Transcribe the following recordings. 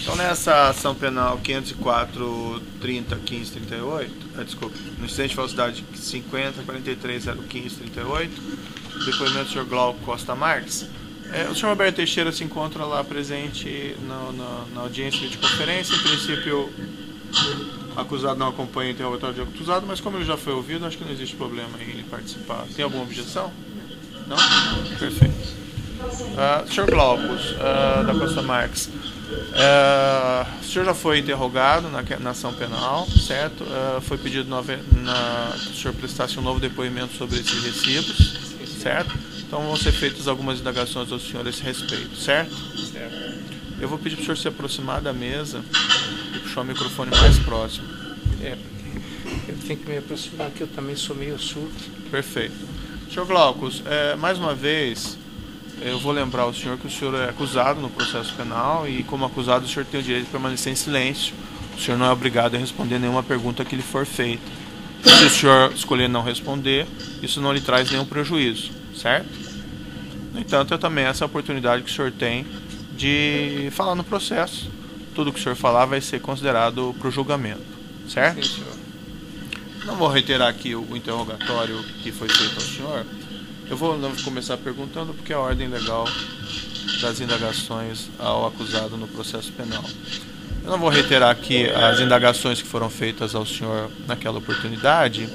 Então, nessa ação penal 504.30.15.38, desculpe, no incidente de falsidade 50.43.015.38, depoimento do senhor Glauco Costa Marques, o senhor Roberto Teixeira se encontra lá presente na audiência de videoconferência. Em princípio, o acusado não acompanha o interrogatório de acusado, mas como ele já foi ouvido, acho que não existe problema em ele participar. Tem alguma objeção? Não? Perfeito. Senhor Glauco da Costa Marques, o senhor já foi interrogado na ação penal, certo? Foi pedido que o senhor prestasse um novo depoimento sobre esses recibos, certo? Então vão ser feitas algumas indagações ao senhor a esse respeito, certo? Certo. Eu vou pedir para o senhor se aproximar da mesa e puxar o microfone mais próximo. Eu tenho que me aproximar, que eu também sou meio surdo. Perfeito. Senhor Glaucus, mais uma vez, eu vou lembrar ao senhor que o senhor é acusado no processo penal e, como acusado, o senhor tem o direito de permanecer em silêncio. O senhor não é obrigado a responder nenhuma pergunta que lhe for feita. Se o senhor escolher não responder, isso não lhe traz nenhum prejuízo, certo? No entanto, é também essa oportunidade que o senhor tem de falar no processo. Tudo que o senhor falar vai ser considerado para o julgamento, certo? Sim, senhor. Não vou reiterar aqui o interrogatório que foi feito ao senhor. Eu vou começar perguntando porque é a ordem legal das indagações ao acusado no processo penal. Eu não vou reiterar aqui as indagações que foram feitas ao senhor naquela oportunidade.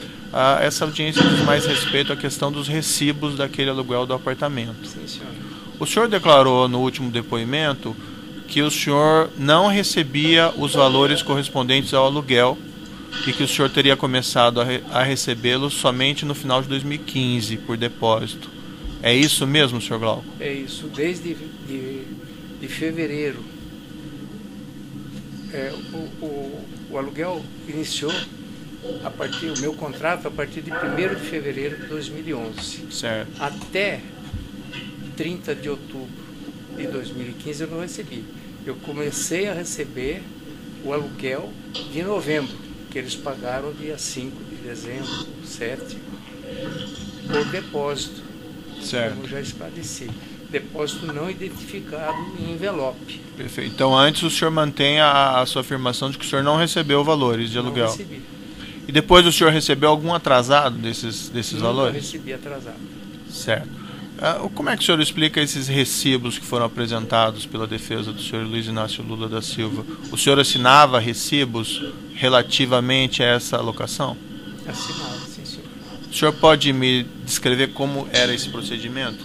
Essa audiência diz mais respeito à questão dos recibos daquele aluguel do apartamento. Sim, senhor. O senhor declarou no último depoimento que o senhor não recebia os valores correspondentes ao aluguel e que o senhor teria começado a recebê-los somente no final de 2015, por depósito. É isso mesmo, senhor Glauco? É isso. Desde de fevereiro, o aluguel iniciou o meu contrato a partir de 1º de fevereiro de 2011. Certo. Até 30 de outubro de 2015 eu não recebi. Eu comecei a receber o aluguel de novembro, que eles pagaram dia 5 de dezembro, 7, por depósito. Certo. Como já esclareci. Depósito não identificado em envelope. Perfeito. Então, antes o senhor mantém a sua afirmação de que o senhor não recebeu valores de aluguel. Não recebi. E depois o senhor recebeu algum atrasado desses Nunca valores? recebi atrasado. Certo. Como é que o senhor explica esses recibos que foram apresentados pela defesa do senhor Luiz Inácio Lula da Silva? O senhor assinava recibos relativamente a essa alocação? Assinado, sim, senhor. O senhor pode me descrever como era esse procedimento?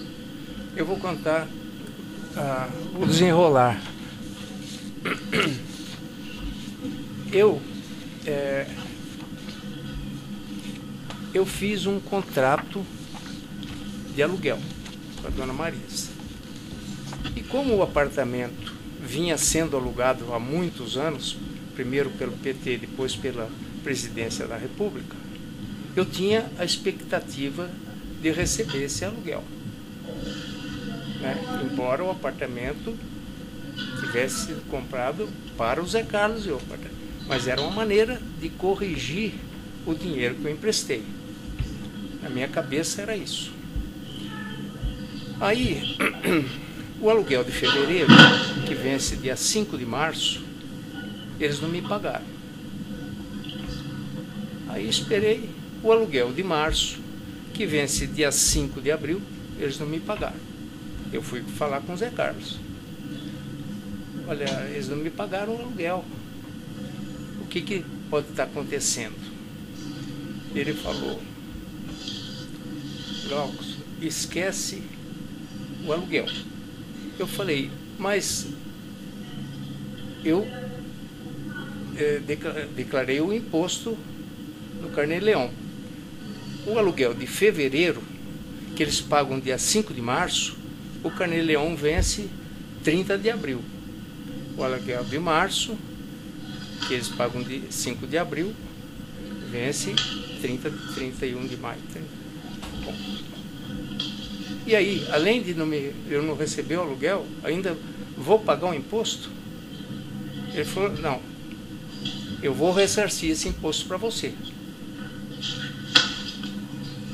Eu vou contar o desenrolar. Eu fiz um contrato de aluguel com a dona Marisa. E como o apartamento vinha sendo alugado há muitos anos, primeiro pelo PT, depois pela Presidência da República, eu tinha a expectativa de receber esse aluguel. Embora o apartamento tivesse sido comprado para o Zé Carlos e o apartamento, mas era uma maneira de corrigir o dinheiro que eu emprestei. Na minha cabeça era isso. Aí, o aluguel de fevereiro, que vence dia 5 de março, eles não me pagaram. Aí esperei o aluguel de março, que vence dia 5 de abril, eles não me pagaram. Eu fui falar com o Zé Carlos. Olha, eles não me pagaram o aluguel. O que pode estar acontecendo? Ele falou: Glaucus, esquece o aluguel. Eu falei, mas eu declarei o imposto no Carnê-Leão. O aluguel de fevereiro, que eles pagam dia 5 de março, o Carnê-Leão vence 30 de abril. O aluguel de março, que eles pagam de 5 de abril, vence 31 de maio. Bom. E aí, além de eu não receber o aluguel, ainda vou pagar um imposto? Ele falou, não, eu vou ressarcir esse imposto para você.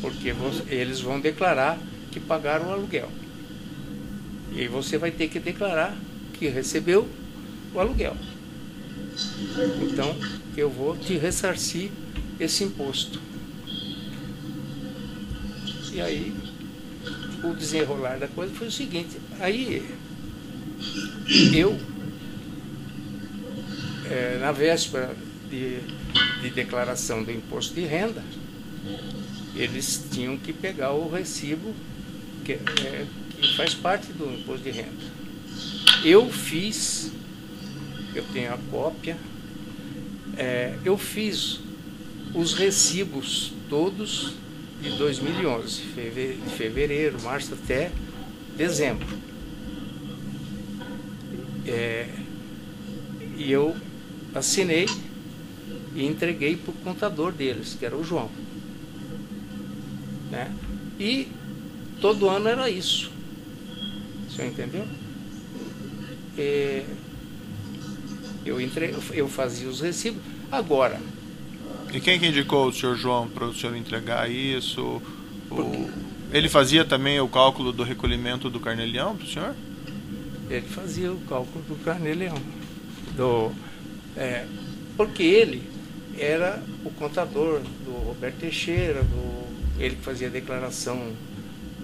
Porque eles vão declarar que pagaram o aluguel. E aí você vai ter que declarar que recebeu o aluguel. Então, eu vou te ressarcir esse imposto. E aí, o desenrolar da coisa foi o seguinte, aí eu, na véspera de declaração do imposto de renda, eles tinham que pegar o recibo que faz parte do imposto de renda. Eu tenho a cópia, eu fiz os recibos todos de 2011, fevereiro, março até dezembro. E eu assinei e entreguei para o contador deles, que era o João. Né? E todo ano era isso. O senhor entendeu? Eu fazia os recibos. Agora... E quem que indicou o senhor João para o senhor entregar isso? Ele fazia também o cálculo do recolhimento do Carnê-Leão para o senhor? Ele fazia o cálculo do Carnê-Leão. Porque ele era o contador do Roberto Teixeira, ele que fazia a declaração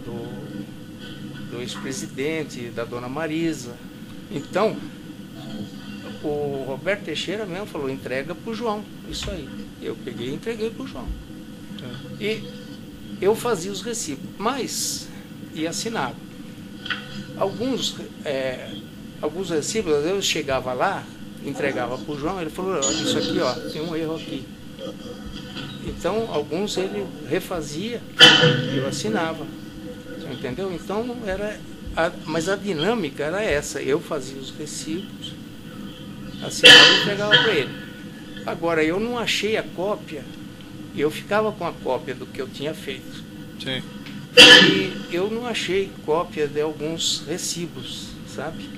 do ex-presidente, da dona Marisa. Então, o Roberto Teixeira mesmo falou, entrega para o João, isso aí. Eu peguei e entreguei para o João. E eu fazia os recibos, e assinava. Alguns recibos, às vezes eu chegava lá, entregava para o João, ele falou, olha, isso aqui, ó, tem um erro aqui. Então, alguns ele refazia e eu assinava. Você entendeu? Então, mas a dinâmica era essa. Eu fazia os recibos, assinava e entregava para ele. Agora, eu não achei a cópia, eu ficava com a cópia do que eu tinha feito. Sim. E eu não achei cópia de alguns recibos, sabe?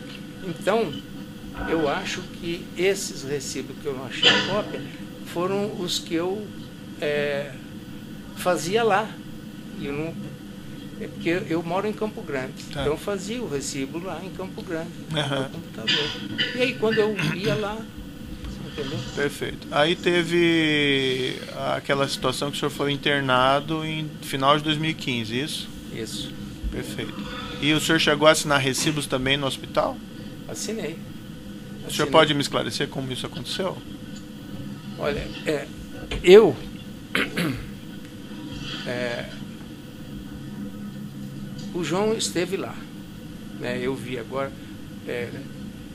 Então, eu acho que esses recibos que eu não achei a cópia foram os que eu fazia lá. Porque eu moro em Campo Grande, tá. Então eu fazia o recibo lá em Campo Grande, no computador. E aí quando eu ia lá, entendeu? Perfeito. Aí teve aquela situação que o senhor foi internado em final de 2015, isso? Isso. Perfeito. E o senhor chegou a assinar recibos também no hospital? Assinei. O senhor pode me esclarecer como isso aconteceu? Olha, o João esteve lá, né? Eu vi agora,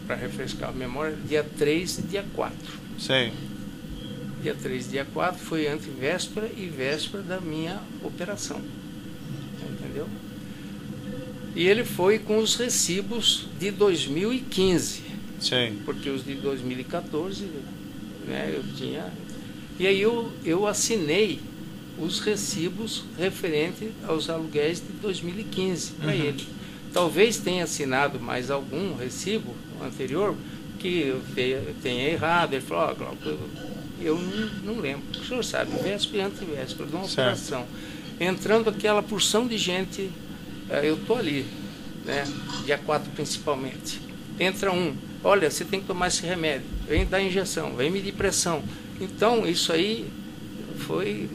para refrescar a memória, dia 3 e dia 4. Sim. Dia 3 e dia 4 foi entre véspera e véspera da minha operação. Entendeu? E ele foi com os recibos de 2015. Sim. Porque os de 2014, né, eu tinha... E aí eu assinei os recibos referentes aos aluguéis de 2015 para ele. Talvez tenha assinado mais algum recibo anterior que eu tenha errado. Ele falou, Glauco, eu não lembro. O senhor sabe, véspera e antevéspera de uma operação. Entrando aquela porção de gente, eu estou ali, né, dia 4 principalmente. Entra olha, você tem que tomar esse remédio, vem dar injeção, vem medir pressão. Então, isso aí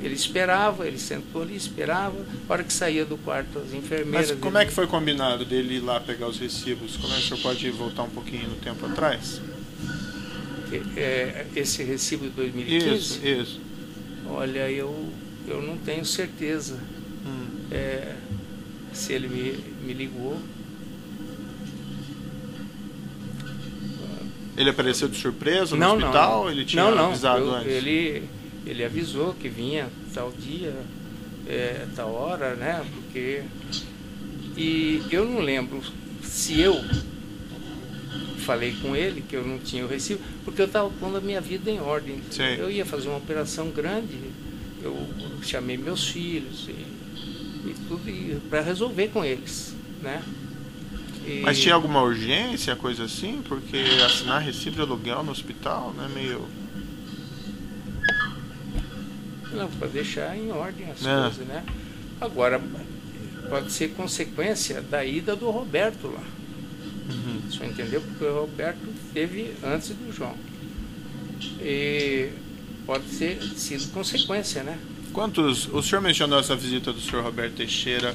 ele esperava, ele sentou ali, esperava, a hora que saía do quarto, as enfermeiras... Mas como é que foi combinado dele ir lá pegar os recibos? Como é que o senhor pode voltar um pouquinho no tempo atrás? Esse recibo de 2015? Isso. Olha, eu não tenho certeza se ele me ligou. Ele apareceu de surpresa no hospital? Não. Ele tinha avisado antes? Ele avisou que vinha tal dia, tal hora, né? E eu não lembro se eu falei com ele que eu não tinha o recibo, porque eu estava pondo a minha vida em ordem. Sim. Eu ia fazer uma operação grande, eu chamei meus filhos e tudo para resolver com eles, né? Mas tinha alguma urgência, coisa assim? Porque assinar recibo de aluguel no hospital, né, meio... Não, para deixar em ordem as coisas, né? Agora, pode ser consequência da ida do Roberto lá. O senhor entendeu? Porque o Roberto teve antes do João. E pode ter sido consequência, né? O senhor mencionou essa visita do senhor Roberto Teixeira,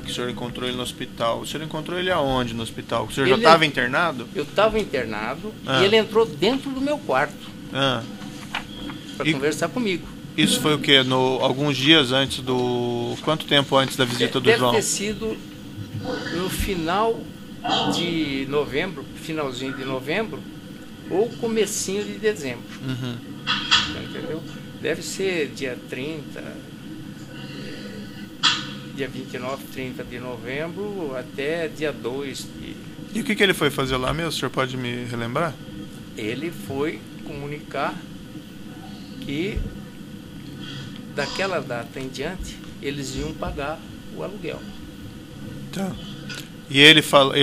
que o senhor encontrou ele no hospital. O senhor encontrou ele aonde no hospital? O senhor já estava internado? Eu estava internado e ele entrou dentro do meu quarto para conversar comigo. Isso foi o quê? Alguns dias antes do... Quanto tempo antes da visita do João? Deve ter sido no final de novembro, finalzinho de novembro, ou comecinho de dezembro. Entendeu? Deve ser dia 30, dia 29, 30 de novembro, até dia 2 de... E o que ele foi fazer lá mesmo? O senhor pode me relembrar? Ele foi comunicar que daquela data em diante eles iam pagar o aluguel. Tá. E ele falou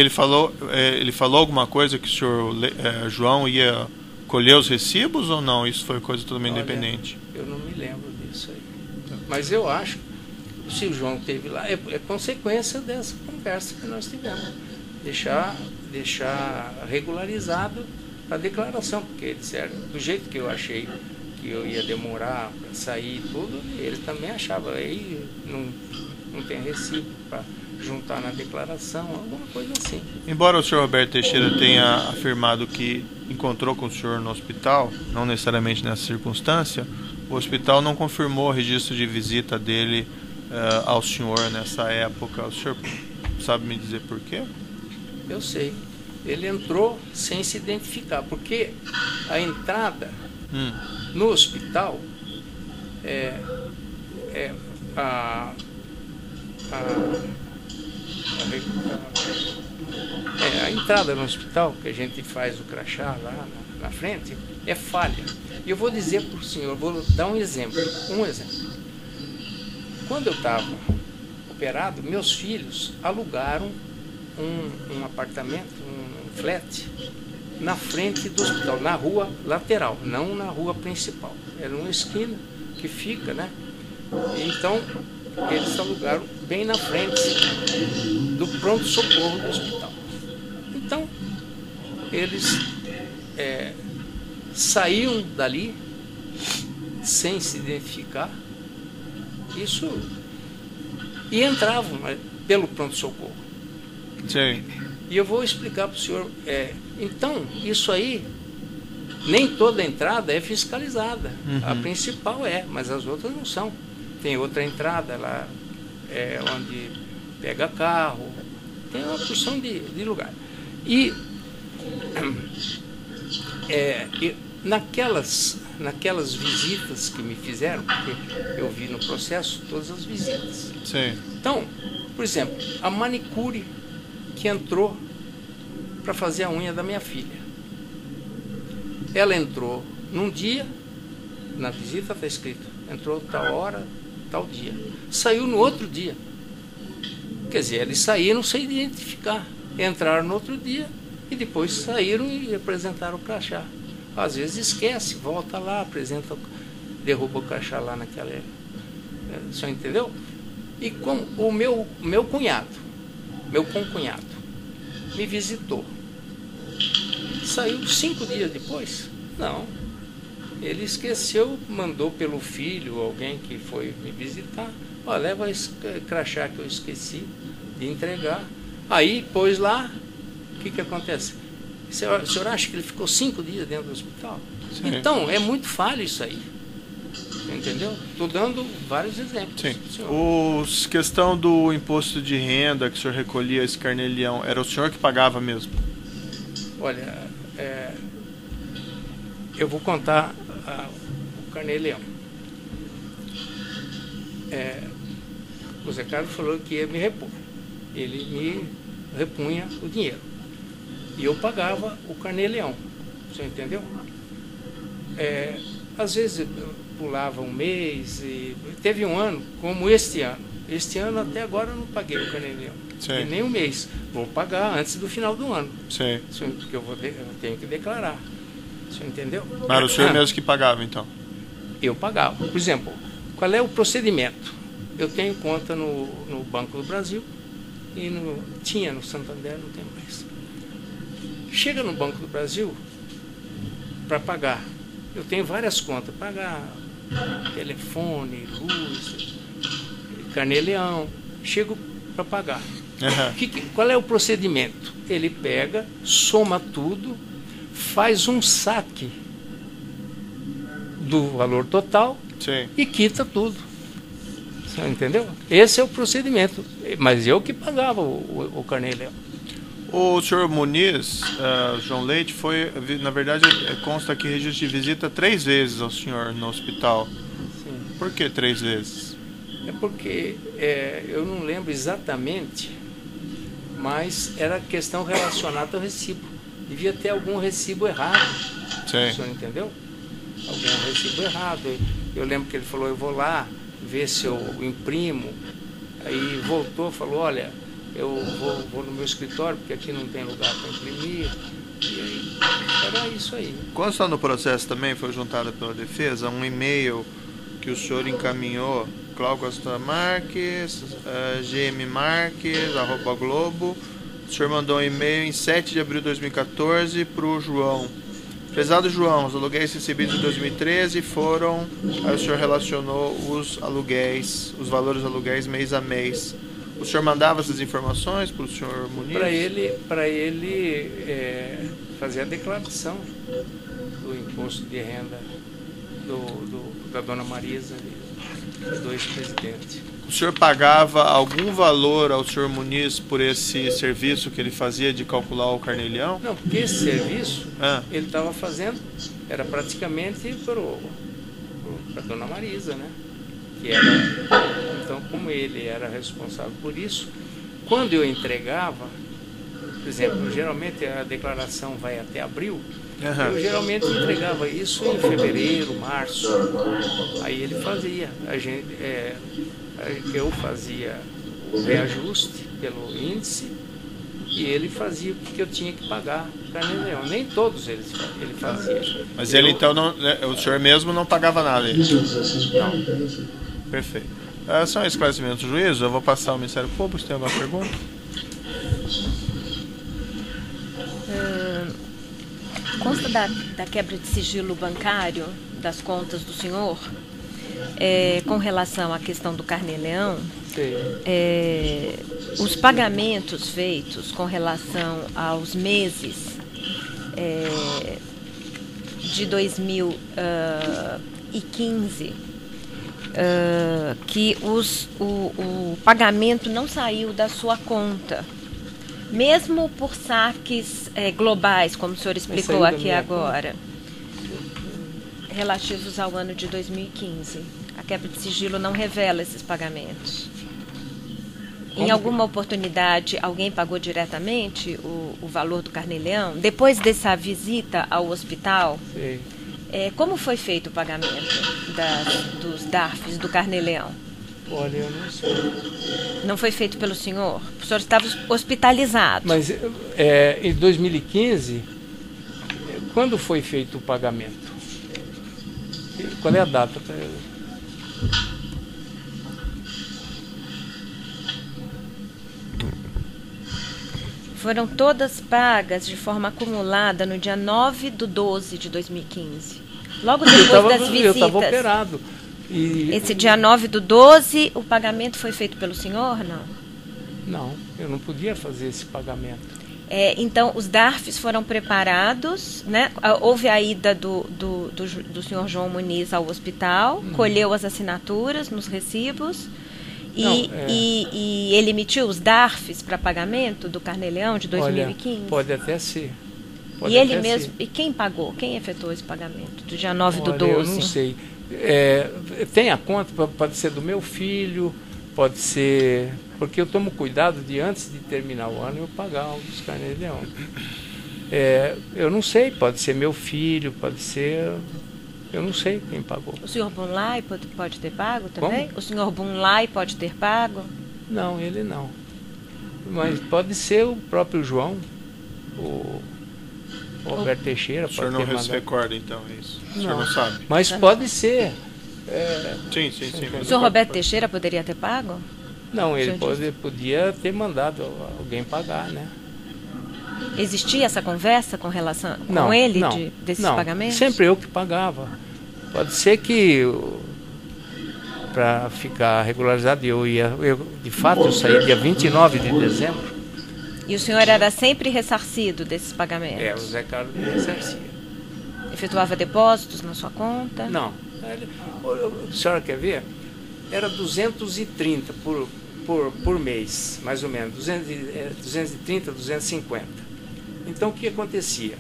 alguma coisa que o senhor João ia colher os recibos ou não? Isso foi coisa totalmente independente? Eu não me lembro disso aí. Tá. Mas eu acho que se o João esteve lá, é consequência dessa conversa que nós tivemos. Deixar regularizado a declaração, porque eles disseram, do jeito que eu achei que eu ia demorar para sair e tudo, ele também achava, aí não tem recibo para juntar na declaração, alguma coisa assim. Embora o senhor Roberto Teixeira tenha afirmado que encontrou com o senhor no hospital, não necessariamente nessa circunstância, o hospital não confirmou o registro de visita dele ao senhor nessa época. O senhor sabe me dizer por quê? Eu sei. Ele entrou sem se identificar, porque a entrada no hospital a entrada no hospital, que a gente faz o crachá lá na frente, é falha. E eu vou dizer para o senhor, vou dar um exemplo. Quando eu estava operado, meus filhos alugaram um apartamento, um flat, na frente do hospital, na rua lateral, não na rua principal. Era uma esquina que fica, né? Então, eles alugaram bem na frente do pronto-socorro do hospital. Então, eles saíam dali sem se identificar, e entravam pelo pronto-socorro. Sim. E eu vou explicar para o senhor. Então, isso aí, nem toda entrada é fiscalizada. A principal mas as outras não são. Tem outra entrada lá, onde pega carro, tem uma porção de lugar. E naquelas visitas que me fizeram, porque eu vi no processo todas as visitas. Sim. Então, por exemplo, a manicure que entrou para fazer a unha da minha filha. Ela entrou num dia, na visita está escrito, entrou tal hora, tal dia. Saiu no outro dia. Quer dizer, eles saíram sem identificar. Entraram no outro dia e depois saíram e apresentaram o crachá. Às vezes esquece, volta lá, apresenta, derruba o crachá lá naquela... O senhor entendeu? E como o meu concunhado, me visitou. Saiu 5 dias depois? Não. Ele esqueceu, mandou pelo filho, alguém que foi me visitar. Ó, leva esse crachá que eu esqueci de entregar. Aí, pôs lá, o que acontece? O senhor acha que ele ficou 5 dias dentro do hospital? Sim. Então, é muito falho isso aí. Entendeu? Estou dando vários exemplos. Sim. Questão do imposto de renda que o senhor recolhia, esse carnê-leão, era o senhor que pagava mesmo? Olha, eu vou contar o carnê-leão. O Zé Carlos falou que ia me repor. Ele me repunha o dinheiro. E eu pagava o carnê-leão. Você entendeu? Às vezes eu pulava um mês. Teve um ano, como este ano. Este ano até agora eu não paguei o carnê-leão. E nem um mês. Vou pagar antes do final do ano. Sim. Porque eu tenho que declarar. Você entendeu? Mas era o senhor mesmo que pagava, então? Eu pagava. Por exemplo, qual é o procedimento? Eu tenho conta no Banco do Brasil e tinha no Santander, não tem mais. Chega no Banco do Brasil para pagar. Eu tenho várias contas, pagar telefone, luz, Carnê-Leão. Chego para pagar. Qual é o procedimento? Ele pega, soma tudo, faz um saque do valor total. Sim. E quita tudo. Você entendeu? Esse é o procedimento. Mas eu que pagava o Carnê-Leão. O senhor Muniz, João Leite, foi, na verdade, consta aqui registro de visita 3 vezes ao senhor no hospital. Sim. Por que 3 vezes? É porque eu não lembro exatamente, mas era questão relacionada ao recibo. Devia ter algum recibo errado. Sim. O senhor entendeu? Algum recibo errado. Eu lembro que ele falou, eu vou lá ver se eu imprimo. Aí voltou, falou, olha, eu vou no meu escritório, porque aqui não tem lugar para imprimir. E aí, era isso aí. Consta no processo também, foi juntado pela defesa, um e-mail que o senhor encaminhou, Cláudio Costa Marques, gmmarques@globo. O senhor mandou um e-mail em 7 de abril de 2014 para o João. Prezado João, os aluguéis recebidos em 2013 foram... Aí o senhor relacionou os aluguéis, os valores dos aluguéis mês a mês. O senhor mandava essas informações para o senhor Muniz? Para ele fazer a declaração do imposto de renda da dona Marisa e do ex-presidente. O senhor pagava algum valor ao senhor Muniz por esse serviço que ele fazia de calcular o Carnê-Leão? Não, porque esse serviço ele estava fazendo, era praticamente para a dona Marisa, né? Que era, então, como ele era responsável por isso, quando eu entregava, por exemplo, geralmente a declaração vai até abril, eu geralmente entregava isso em fevereiro, março. Aí ele fazia, eu fazia o reajuste pelo índice e ele fazia o que eu tinha que pagar. Carnê-Leão. Nem todos ele fazia. Mas ele então não, o senhor mesmo não pagava nada? Não. Perfeito. São esclarecimentos do juízo. Eu vou passar ao Ministério Público. Se tem alguma pergunta? Consta da quebra de sigilo bancário das contas do senhor, com relação à questão do Carnê-Leão, os pagamentos feitos com relação aos meses de 2015, que o pagamento não saiu da sua conta, mesmo por saques globais, como o senhor explicou aqui agora, relativos ao ano de 2015. A quebra de sigilo não revela esses pagamentos. Em alguma oportunidade, alguém pagou diretamente o valor do Carnê-Leão? Depois dessa visita ao hospital, como foi feito o pagamento dos DARFs do Carnê-Leão? Olha, eu não sei. Não foi feito pelo senhor? O senhor estava hospitalizado. Mas em 2015, quando foi feito o pagamento? Qual é a data? Foram todas pagas de forma acumulada no dia 9/12 de 2015. Logo depois das visitas. Eu estava operado. Esse dia 9/12, o pagamento foi feito pelo senhor, não? Não, eu não podia fazer esse pagamento. Então, os DARFs foram preparados, né? Houve a ida do senhor João Muniz ao hospital, colheu as assinaturas nos recibos e ele emitiu os DARFs para pagamento do Carnê-Leão de 2015? Olha, pode até ser. E ele mesmo, e quem pagou? Quem efetuou esse pagamento do dia 9/12? Eu não sei. Tem a conta, pode ser do meu filho, pode ser... Porque eu tomo cuidado de, antes de terminar o ano, eu pagar os Carnê-Leão. Eu não sei, pode ser meu filho, pode ser... Eu não sei quem pagou. O senhor Bunlai pode ter pago também? Como? O senhor Bunlai pode ter pago? Não, ele não. Mas pode ser o próprio João, o Roberto Teixeira. O senhor não se recorda, então, isso? O senhor não sabe? Mas pode ser. Sim. O senhor Roberto Teixeira poderia ter pago? Não, ele podia ter mandado alguém pagar, né? Existia essa conversa com relação Não, com ele não, desses não. pagamentos? Sempre eu que pagava. Pode ser que para ficar regularizado, de fato eu saí dia 29 de dezembro. E o senhor era sempre ressarcido desses pagamentos? O Zé Carlos me ressarcia. Efetuava depósitos na sua conta? Não. A senhora quer ver? Era 230 por mês, mais ou menos. 230, 250. Então, o que acontecia?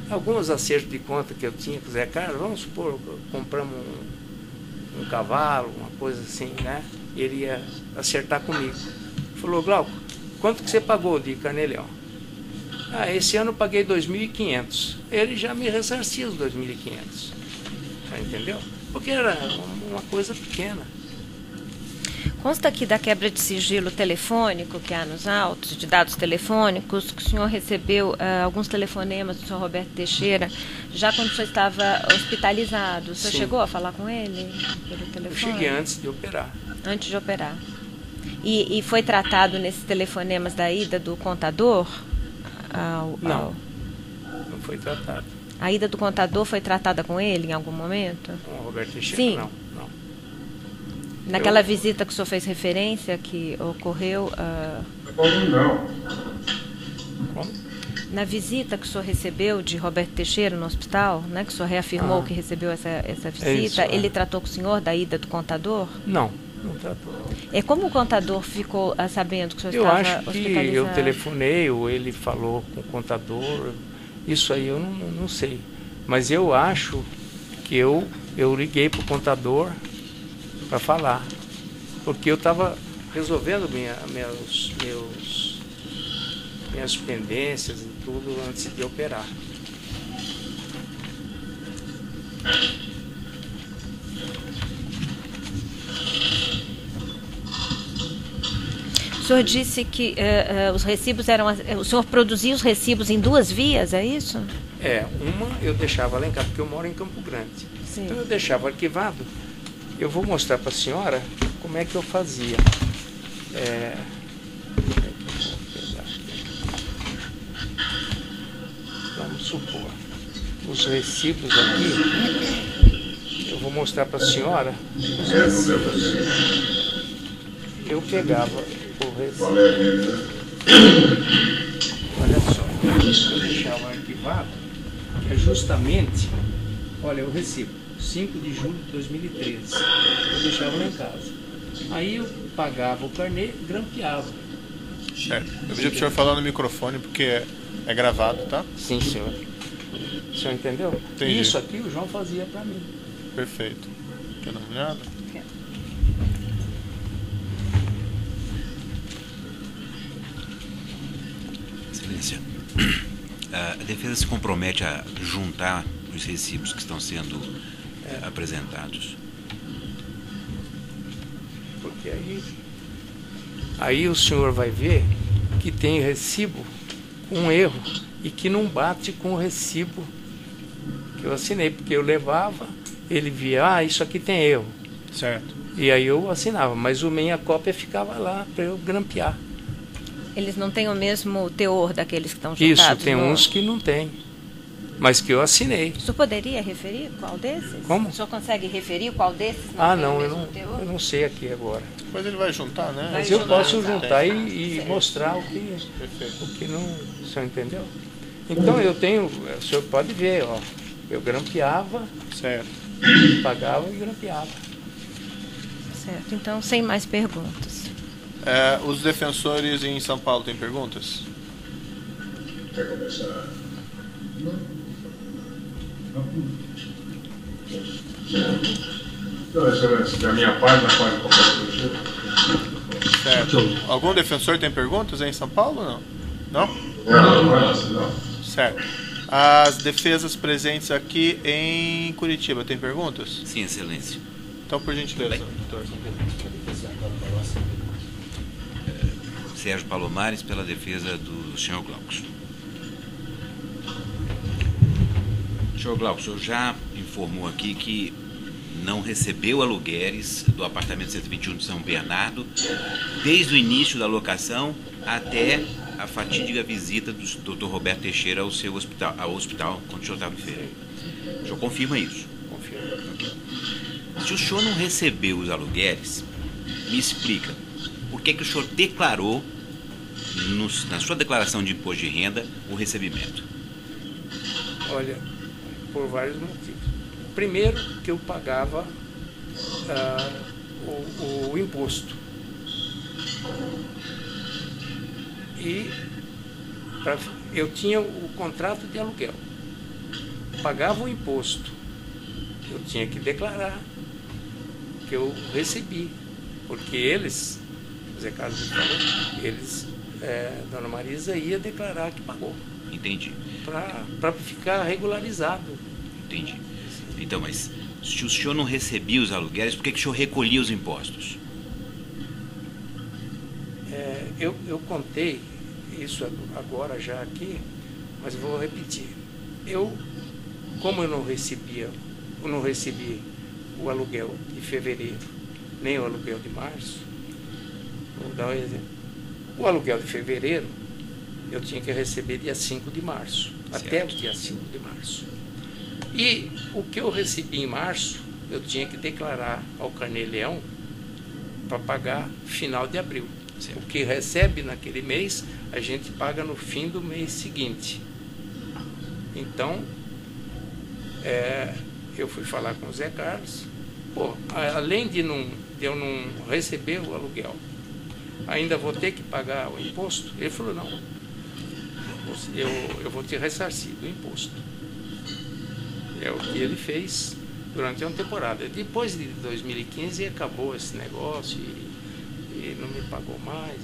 Alguns acertos de conta que eu tinha com o Zé Carlos, vamos supor, compramos um cavalo, uma coisa assim, né? Ele ia acertar comigo. Falou, Glauco, quanto que você pagou de Carnê-Leão? Esse ano eu paguei 2.500. Ele já me ressarcia os 2.500. Já entendeu? Porque era uma coisa pequena. Consta aqui da quebra de sigilo telefônico que há nos autos, de dados telefônicos, que o senhor recebeu alguns telefonemas do senhor Roberto Teixeira, já quando o senhor estava hospitalizado. O senhor Sim. chegou a falar com ele pelo telefone? Eu cheguei antes de operar. Antes de operar. E foi tratado nesses telefonemas da ida do contador? Não foi tratado. A ida do contador foi tratada com ele em algum momento? Com o Roberto Teixeira, Sim. não. Naquela visita que o senhor fez referência, que ocorreu... Não. Como? Na visita que o senhor recebeu de Roberto Teixeira no hospital, né, que o senhor reafirmou que recebeu essa visita, isso, ele tratou com o senhor da ida do contador? Não tratou. Como o contador ficou sabendo que o senhor Eu estava acho que hospitalizado? eu telefonei ou ele falou com o contador. Isso aí eu não sei. Mas eu acho que eu liguei para o contador para falar. Porque eu estava resolvendo minhas pendências e tudo antes de operar. O senhor disse que os recibos eram... O senhor produzia os recibos em duas vias, é isso? Uma eu deixava lá em casa, porque eu moro em Campo Grande. Sim. Então eu deixava arquivado. Eu vou mostrar para a senhora como é que eu fazia. Vamos supor, os recibos aqui, eu vou mostrar para a senhora os recibos. Eu pegava o recibo. Olha só, eu deixava arquivado, que é justamente, olha, o recibo, 5 de julho de 2013. Eu deixava lá em casa. Aí eu pagava o carnê, grampeava. Certo. Eu pedi para o senhor falar no microfone porque é gravado, tá? Sim, senhor. O senhor entendeu? Entendi. Isso aqui o João fazia para mim. Perfeito. Quer dar uma olhada? Excelência, a defesa se compromete a juntar os recibos que estão sendo apresentados. Porque aí o senhor vai ver que tem recibo com erro e que não bate com o recibo que eu assinei, porque eu levava, ele via, isso aqui tem erro. Certo. E aí eu assinava, mas minha cópia ficava lá para eu grampear. Eles não têm o mesmo teor daqueles que estão juntados? Isso, tem uns que não tem, mas que eu assinei. O senhor poderia referir qual desses? Como? O senhor consegue referir qual desses não tem Não, o eu mesmo teor? não sei aqui agora. Depois ele vai juntar, né? Mas eu posso juntar Tem. e mostrar o que Perfeito. não, o senhor entendeu? Então eu tenho, o senhor pode ver, ó, eu grampeava, Certo. pagava e grampeava. Certo, então sem mais perguntas. Os defensores em São Paulo têm perguntas? Quer começar? Não, excelência, da minha parte, na parte de qualquer coisa. Certo. Algum defensor tem perguntas em São Paulo ou não? Não? Não. Certo. As defesas presentes aqui em Curitiba têm perguntas? Sim, Excelência. Então, por gentileza, doutor. Sérgio Palomares, pela defesa do senhor Glauco. Senhor Glauco, o senhor já informou aqui que não recebeu aluguéis do apartamento 121 de São Bernardo desde o início da locação até a fatídica visita do Dr. Roberto Teixeira ao seu hospital quando o senhor estava em feira. O senhor confirma isso? Confirmo. Okay. Se o senhor não recebeu os aluguéis, me explica por que o senhor declarou na sua declaração de imposto de renda o recebimento? Olha, por vários motivos. Primeiro, que eu pagava o imposto. E eu tinha o contrato de aluguel. Pagava o imposto. Eu tinha que declarar que eu recebi. Porque eles, o Zé Carlos me falou, Dona Marisa ia declarar que pagou. Entendi. Para ficar regularizado. Entendi. Então, mas se o senhor não recebia os aluguéis, por que o senhor recolhia os impostos? Eu contei isso agora já aqui, mas vou repetir. Como eu não recebi o aluguel de fevereiro, nem o aluguel de março, vou dar um exemplo. O aluguel de fevereiro eu tinha que receber dia 5 de março, certo. Até o dia 5 de março. E o que eu recebi em março, eu tinha que declarar ao Carnê-Leão para pagar final de abril. Certo. O que recebe naquele mês, a gente paga no fim do mês seguinte. Então, eu fui falar com o Zé Carlos. Além de eu não receber o aluguel, ainda vou ter que pagar o imposto? Ele falou, não, eu vou te ressarcir do imposto. É o que ele fez durante uma temporada. Depois de 2015 acabou esse negócio e não me pagou mais.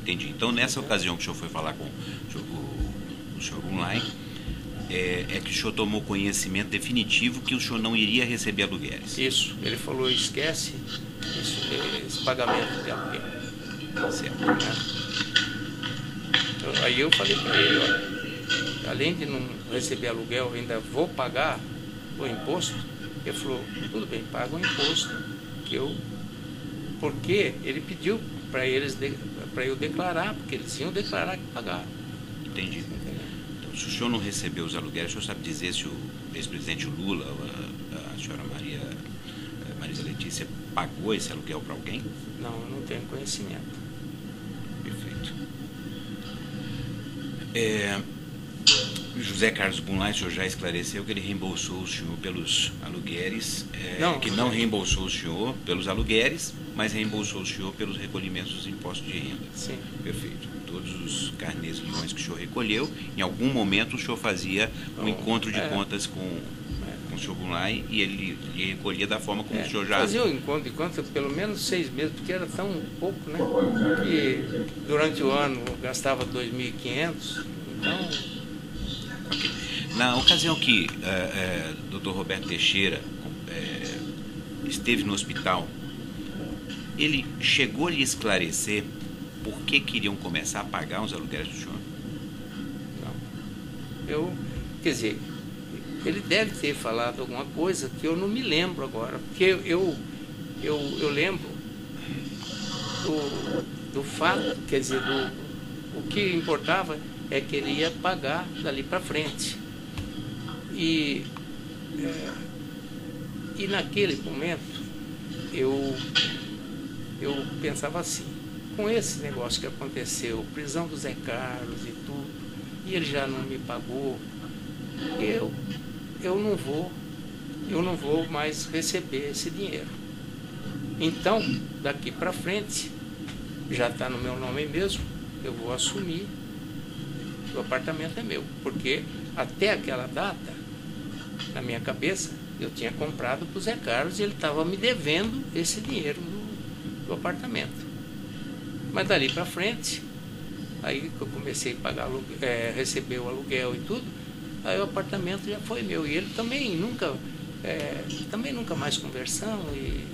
Entendi. Então, nessa ocasião que o senhor foi falar com o senhor online, que o senhor tomou conhecimento definitivo que o senhor não iria receber aluguéis. Isso. Ele falou, esquece esse pagamento de aluguel. Certo. Aí eu falei para ele, olha, além de não receber aluguel, eu ainda vou pagar o imposto. Ele falou, tudo bem, paga o imposto, porque ele pediu para eu declarar, porque eles iam declarar que pagaram. Entendi. Então, se o senhor não recebeu os aluguéis, o senhor sabe dizer se o ex-presidente Lula, a senhora Marisa Letícia, pagou esse aluguel para alguém? Não, eu não tenho conhecimento. Perfeito. José Carlos Bunlai, o senhor já esclareceu que ele reembolsou o senhor pelos aluguéis, não reembolsou o senhor pelos aluguéis, mas reembolsou o senhor pelos recolhimentos dos impostos de renda. Sim. Perfeito. Todos os carnês leões que o senhor recolheu, em algum momento o senhor fazia um encontro de contas com o senhor Bunlai e ele recolhia da forma como o senhor já... Fazia o encontro de contas pelo menos 6 meses, porque era tão pouco, né? Que durante o ano eu gastava 2.500, então... Okay. Na ocasião que Dr. Roberto Teixeira esteve no hospital, ele chegou a lhe esclarecer por que queriam começar a pagar os aluguéis do senhor? Não. Quer dizer, ele deve ter falado alguma coisa que eu não me lembro agora, porque eu lembro do fato, quer dizer, o que importava é que ele ia pagar dali para frente. E naquele momento eu pensava assim, com esse negócio que aconteceu, prisão do Zé Carlos e tudo, e ele já não me pagou, eu não vou mais receber esse dinheiro. Então, daqui para frente, já está no meu nome mesmo, eu vou assumir, o apartamento é meu, porque até aquela data, na minha cabeça, eu tinha comprado para o Zé Carlos e ele estava me devendo esse dinheiro do apartamento. Mas dali para frente, aí que eu comecei a pagar receber o aluguel e tudo, aí o apartamento já foi meu. E ele também nunca mais conversamos e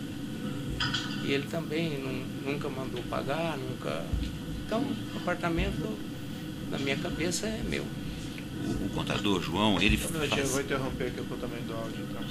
ele também nunca mandou pagar, nunca. Então o apartamento, na minha cabeça, é meu. O contador João, ele Eu vou interromper aqui o contamento do áudio, então.